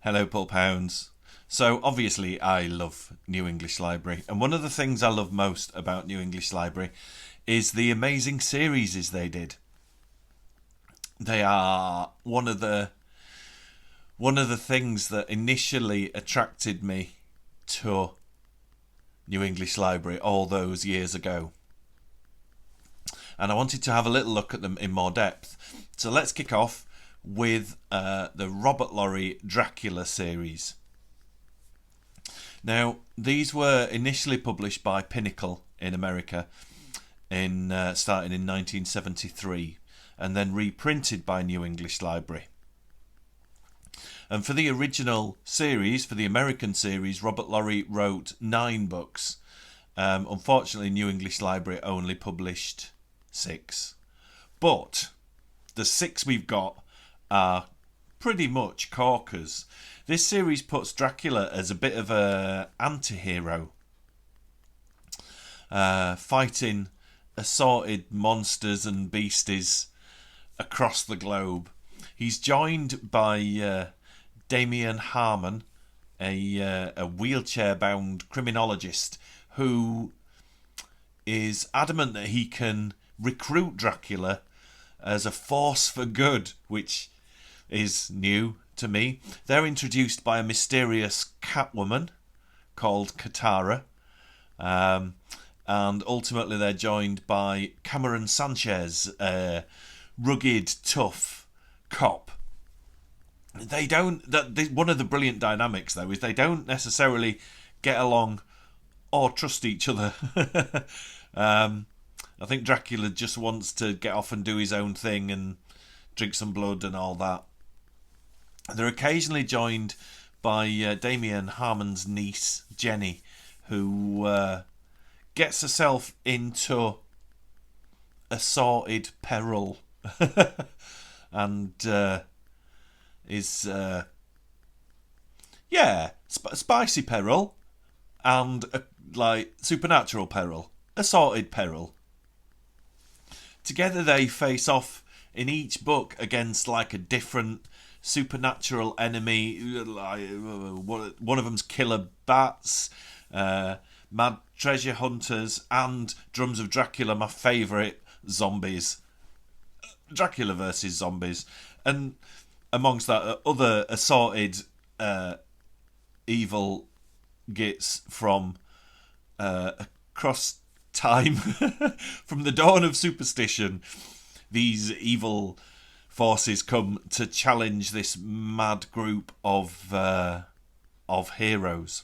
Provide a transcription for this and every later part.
Hello, Pulp Hounds. So, obviously, I love New English Library, and one of the things I love most about New English Library is the amazing series they did. They are one of the things that initially attracted me to New English Library all those years ago. And I wanted to have a little look at them in more depth. So let's kick off with the Robert Lorry Dracula series. Now, these were initially published by Pinnacle in America, starting in 1973, and then reprinted by New English Library. And for the original series, for the American series, Robert Lorry wrote 9 books. Unfortunately, New English Library only published 6. But the 6 we've got are pretty much corkers. This series puts Dracula as a bit of a anti-hero, fighting assorted monsters and beasties across the globe. He's joined by Damien Harmon, a wheelchair-bound criminologist who is adamant that he can recruit Dracula as a force for good, which is new to me. They're introduced by a mysterious Catwoman called Katara, and ultimately they're joined by Cameron Sanchez, a rugged, tough cop. They don't. One of the brilliant dynamics, though, is they don't necessarily get along or trust each other. I think Dracula just wants to get off and do his own thing and drink some blood and all that. They're occasionally joined by Damien Harmon's niece, Jenny, who gets herself into assorted peril and is, spicy peril and, supernatural peril, assorted peril. Together they face off in each book against, a different supernatural enemy. One of them's killer bats, mad treasure hunters, and Drums of Dracula, my favourite, zombies. Dracula versus zombies. And amongst that, other assorted evil gits from across time. From the dawn of superstition, these evil forces come to challenge this mad group of heroes.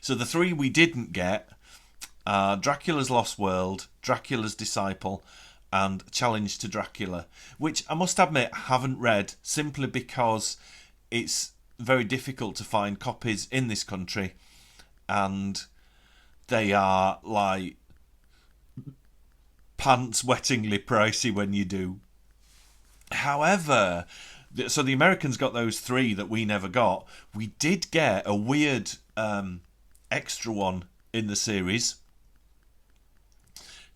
So the 3 we didn't get are Dracula's Lost World, Dracula's Disciple, and Challenge to Dracula, which I must admit I haven't read, simply because it's very difficult to find copies in this country, and they are pants-wettingly pricey when you do. However, so the Americans got those 3 that we never got. We did get a weird extra one in the series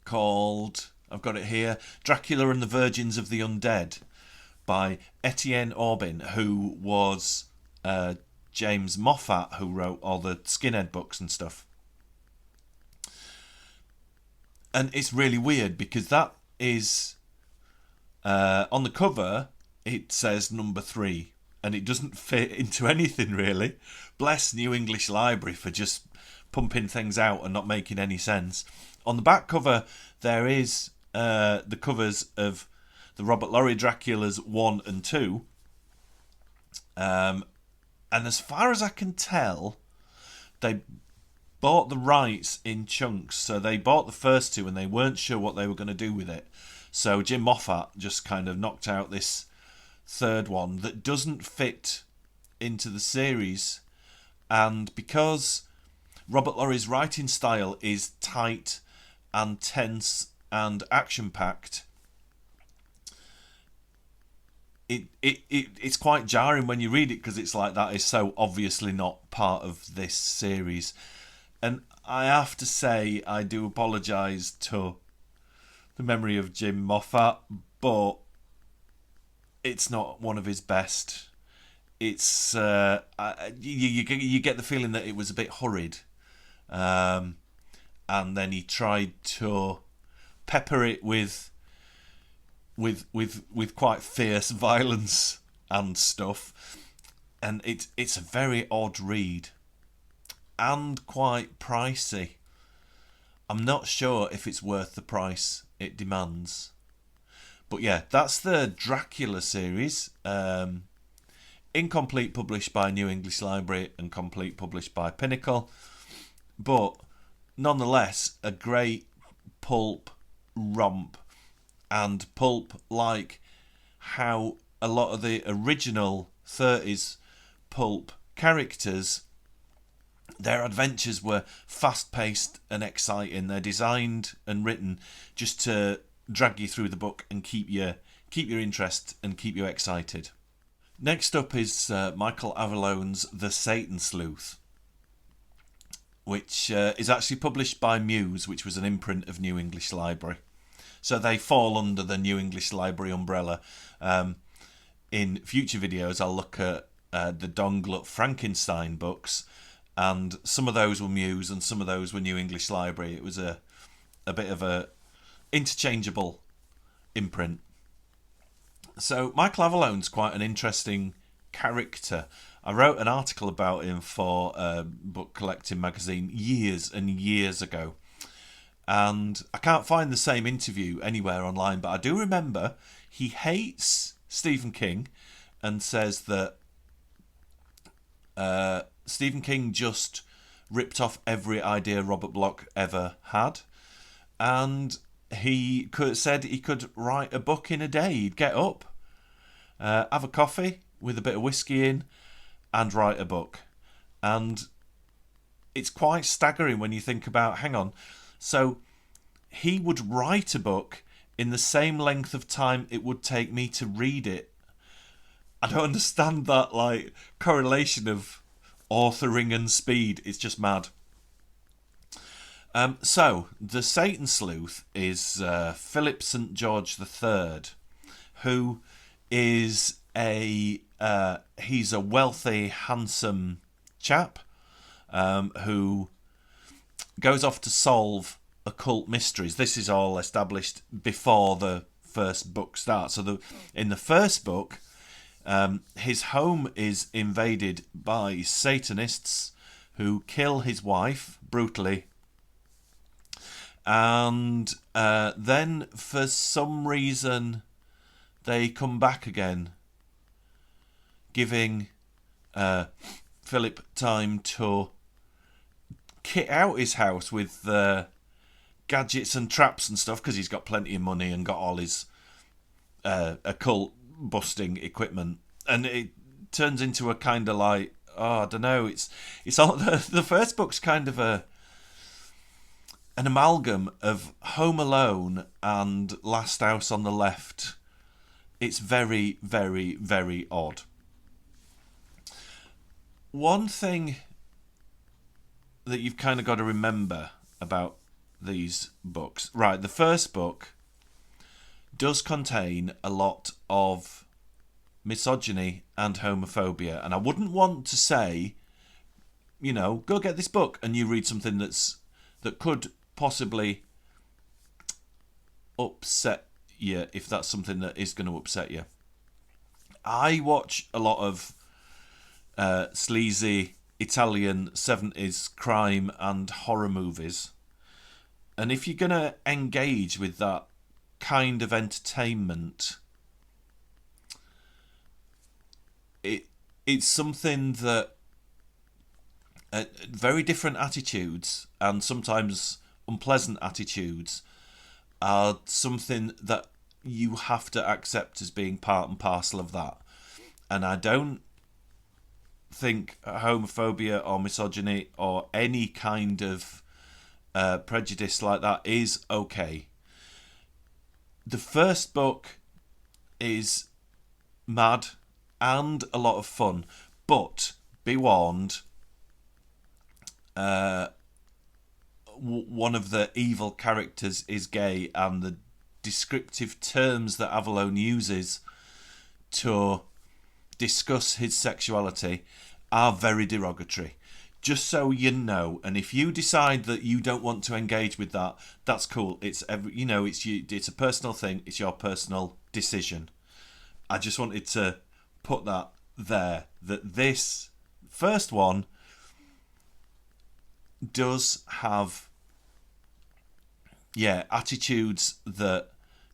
called, I've got it here, Dracula and the Virgins of the Undead, by Etienne Aubin, who was James Moffat, who wrote all the Skinhead books and stuff. And it's really weird because that is, on the cover, it says number 3, and it doesn't fit into anything really. Bless New English Library for just pumping things out and not making any sense. On the back cover, there is the covers of the Robert Lorry Draculas 1 and 2. And as far as I can tell, they bought the rights in chunks. So they bought the first 2 and they weren't sure what they were going to do with it. So Jim Moffat just kind of knocked out this 3rd one that doesn't fit into the series. And because Robert Lorry's writing style is tight and tense and action-packed, it's quite jarring when you read it, because it's like, that is so obviously not part of this series. And I have to say, I do apologise to the memory of Jim Moffat, but it's not one of his best. it's you get the feeling that it was a bit hurried, and then he tried to pepper it with quite fierce violence and stuff, and it's a very odd read and quite pricey. I'm not sure if it's worth the price it demands. But yeah, that's the Dracula series. Incomplete published by New English Library and complete published by Pinnacle. But nonetheless, a great pulp romp. And pulp, like how a lot of the original 30s pulp characters, their adventures were fast-paced and exciting. They're designed and written just to drag you through the book and keep your interest and keep you excited. Next up is Michael Avallone's The Satan Sleuth, which is actually published by Muse, which was an imprint of New English Library. So they fall under the New English Library umbrella. In future videos, I'll look at the Don Gluck Frankenstein books, and some of those were Muse and some of those were New English Library. It was a bit of a interchangeable imprint. So Michael Avallone's quite an interesting character. I wrote an article about him for a book collecting magazine years and years ago, and I can't find the same interview anywhere online, but I do remember he hates Stephen King and says that Stephen King just ripped off every idea Robert Bloch ever had, and he said he could write a book in a day. He'd get up, have a coffee with a bit of whiskey in, and write a book. And it's quite staggering when you think about, hang on, so he would write a book in the same length of time it would take me to read it. I don't understand that correlation of authoring and speed. It's just mad. So the Satan Sleuth is Philip St. George III, who is he's a wealthy, handsome chap who goes off to solve occult mysteries. This is all established before the first book starts. So in the first book, his home is invaded by Satanists who kill his wife brutally, and then for some reason they come back again, giving Philip time to kit out his house with gadgets and traps and stuff, because he's got plenty of money and got all his occult busting equipment, and it turns into a kind of I don't know, it's all the first book's kind of an amalgam of Home Alone and Last House on the Left. It's very, very, very odd. One thing that you've kind of got to remember about these books, right, the first book does contain a lot of misogyny and homophobia, and I wouldn't want to say, go get this book and you read something that could possibly upset you, if that's something that is going to upset you. I watch a lot of sleazy Italian 70s crime and horror movies, and if you're going to engage with that kind of entertainment, it's something that very different attitudes, and sometimes unpleasant attitudes, are something that you have to accept as being part and parcel of that. And I don't think homophobia or misogyny or any kind of prejudice like that is okay. The first book is mad and a lot of fun, but be warned, one of the evil characters is gay, and the descriptive terms that Avallone uses to discuss his sexuality are very derogatory. Just so you know, and if you decide that you don't want to engage with that, that's cool. It's it's a personal thing. It's your personal decision. I just wanted to put that there. That this first one does have, attitudes that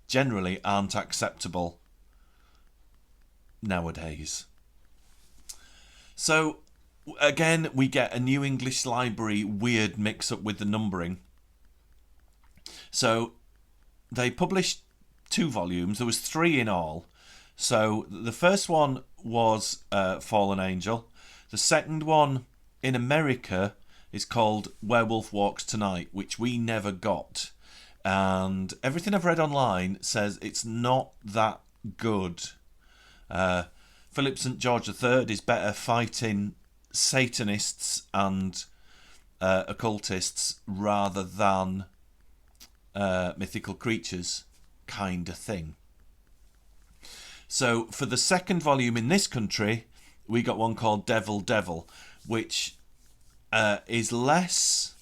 generally aren't acceptable nowadays. So again, we get a New English Library weird mix-up with the numbering. So they published 2 volumes. There was 3 in all. So the first one was Fallen Angel. The second one in America is called Werewolf Walks Tonight, which we never got. And everything I've read online says it's not that good. Philip St. George III is better fighting Satanists and occultists rather than mythical creatures kind of thing. So for the second volume in this country, we got one called Devil Devil, which is less...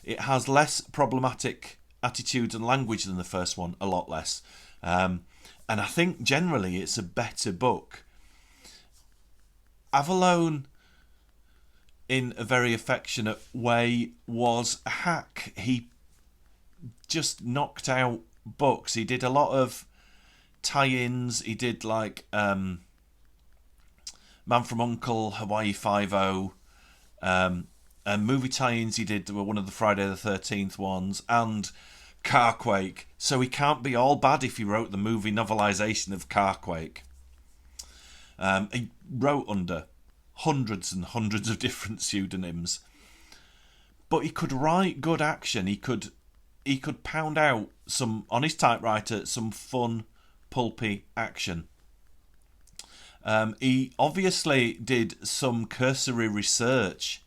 It has less problematic attitude and language than the first one, a lot less. And I think generally it's a better book. Avalone, in a very affectionate way, was a hack. He just knocked out books. He did a lot of tie-ins. He did like Man from U.N.C.L.E., Hawaii Five-0, and movie tie-ins. He did one of the Friday the 13th ones and Carquake. So he can't be all bad if he wrote the movie novelisation of Carquake. He wrote under hundreds and hundreds of different pseudonyms, but he could write good action. He could pound out some on his typewriter some fun, pulpy action. He obviously did some cursory research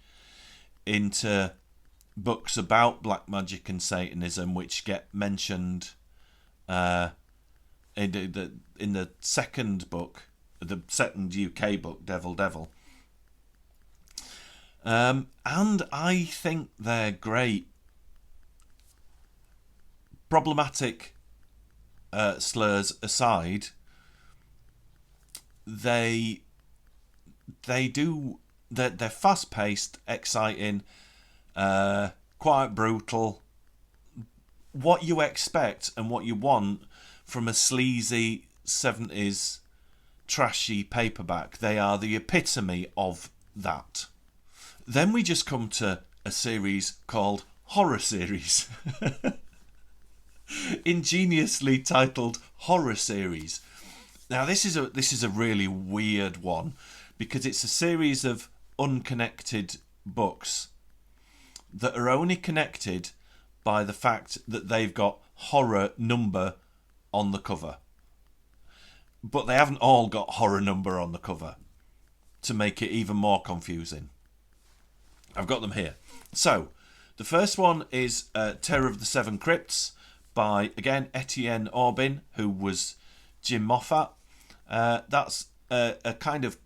into books about black magic and Satanism, which get mentioned in the second book, the second UK book, Devil Devil. And I think they're great. Problematic slurs aside, they're fast-paced, exciting, quite brutal. What you expect and what you want from a sleazy 70s trashy paperback. They are the epitome of that. Then we just come to a series called Horror Series. Ingeniously titled Horror Series. Now this is a really weird one because it's a series of unconnected books that are only connected by the fact that they've got horror number on the cover. But they haven't all got horror number on the cover to make it even more confusing. I've got them here. So, the first one is Terror of the Seven Crypts by, again, Etienne Aubin, who was Jim Moffat. That's a kind of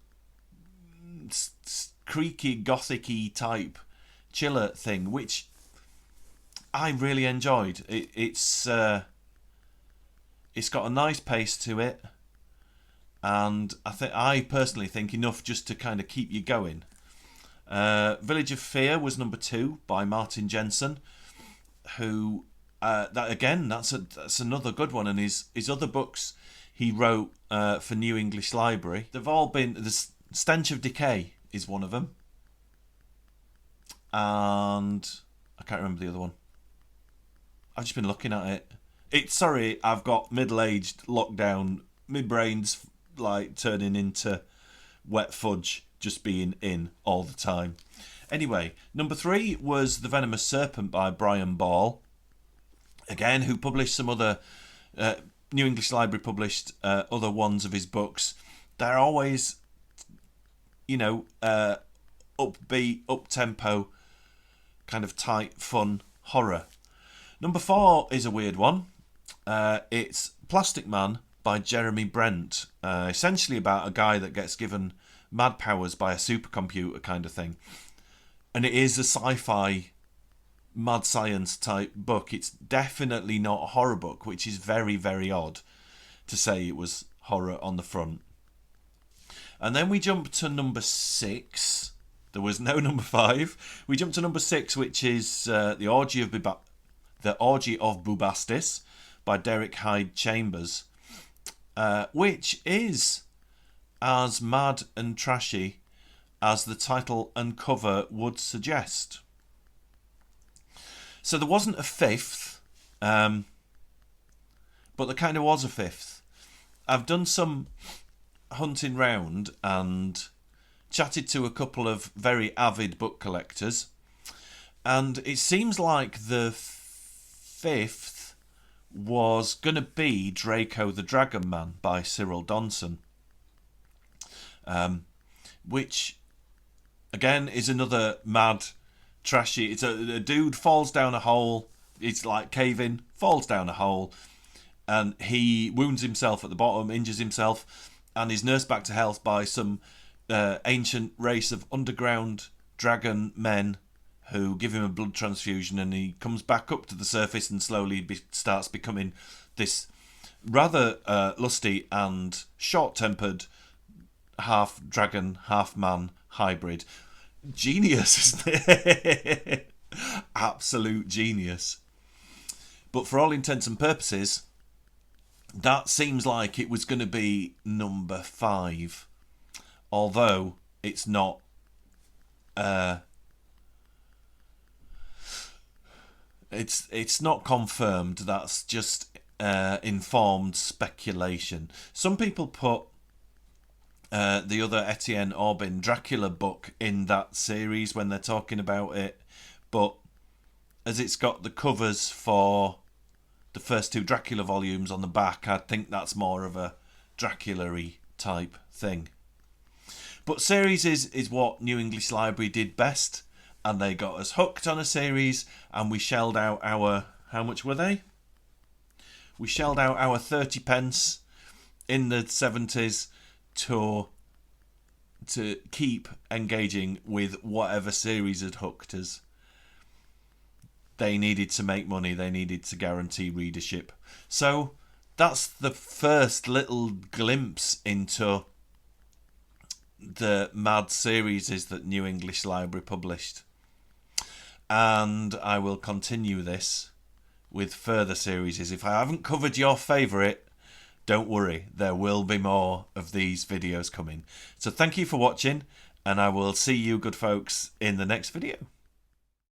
creaky, gothic-y type chiller thing, which I really enjoyed. It's got a nice pace to it, and I personally think enough just to kind of keep you going. Village of Fear was number 2 by Martin Jensen, who that's another good one, and his other books he wrote for New English Library. They've all been... The Stench of Decay is one of them, and I can't remember the other one. I've just been looking at it. Sorry, I've got middle-aged lockdown. My brain's like turning into wet fudge, just being in all the time. Anyway, number 3 was The Venomous Serpent by Brian Ball, again, who published some other... New English Library published other ones of his books. They're always, upbeat, up-tempo, kind of tight, fun horror. Number 4 is a weird one. It's Plastic Man by Jeremy Brent, essentially about a guy that gets given mad powers by a supercomputer kind of thing. And it is a sci-fi mad science type book. It's definitely not a horror book, which is very, very odd to say it was horror on the front. And then we jump to number 6. There was no number 5. We jump to number 6, which is The Orgy of Bubastis by Derek Hyde Chambers, which is as mad and trashy as the title and cover would suggest. So there wasn't a 5th, but there kind of was a 5th. I've done some hunting round and chatted to a couple of very avid book collectors, and it seems like the 5th was going to be Draco the Dragon Man by Cyril Donson, which again is another mad trashy. It's a dude falls down a hole. It's like caving, falls down a hole, and he wounds himself at the bottom, injures himself, and is nursed back to health by some ancient race of underground dragon men who give him a blood transfusion, and he comes back up to the surface and slowly starts becoming this rather lusty and short-tempered half dragon, half man hybrid. Genius, isn't it? Absolute genius. But for all intents and purposes, that seems like it was going to be number 5, although it's not. It's not confirmed. That's just informed speculation. Some people put the other Etienne Aubin Dracula book in that series when they're talking about it, but as it's got the covers for the first 2 Dracula volumes on the back, I think that's more of a Dracula-y type thing. But series is what New English Library did best, and they got us hooked on a series, and we shelled out our... How much were they? We shelled out our 30 pence in the 70s to keep engaging with whatever series had hooked us. They needed to make money. They needed to guarantee readership. So that's the first little glimpse into the mad series that New English Library published. And I will continue this with further series. If I haven't covered your favourite, don't worry, there will be more of these videos coming. So thank you for watching, and I will see you good folks in the next video.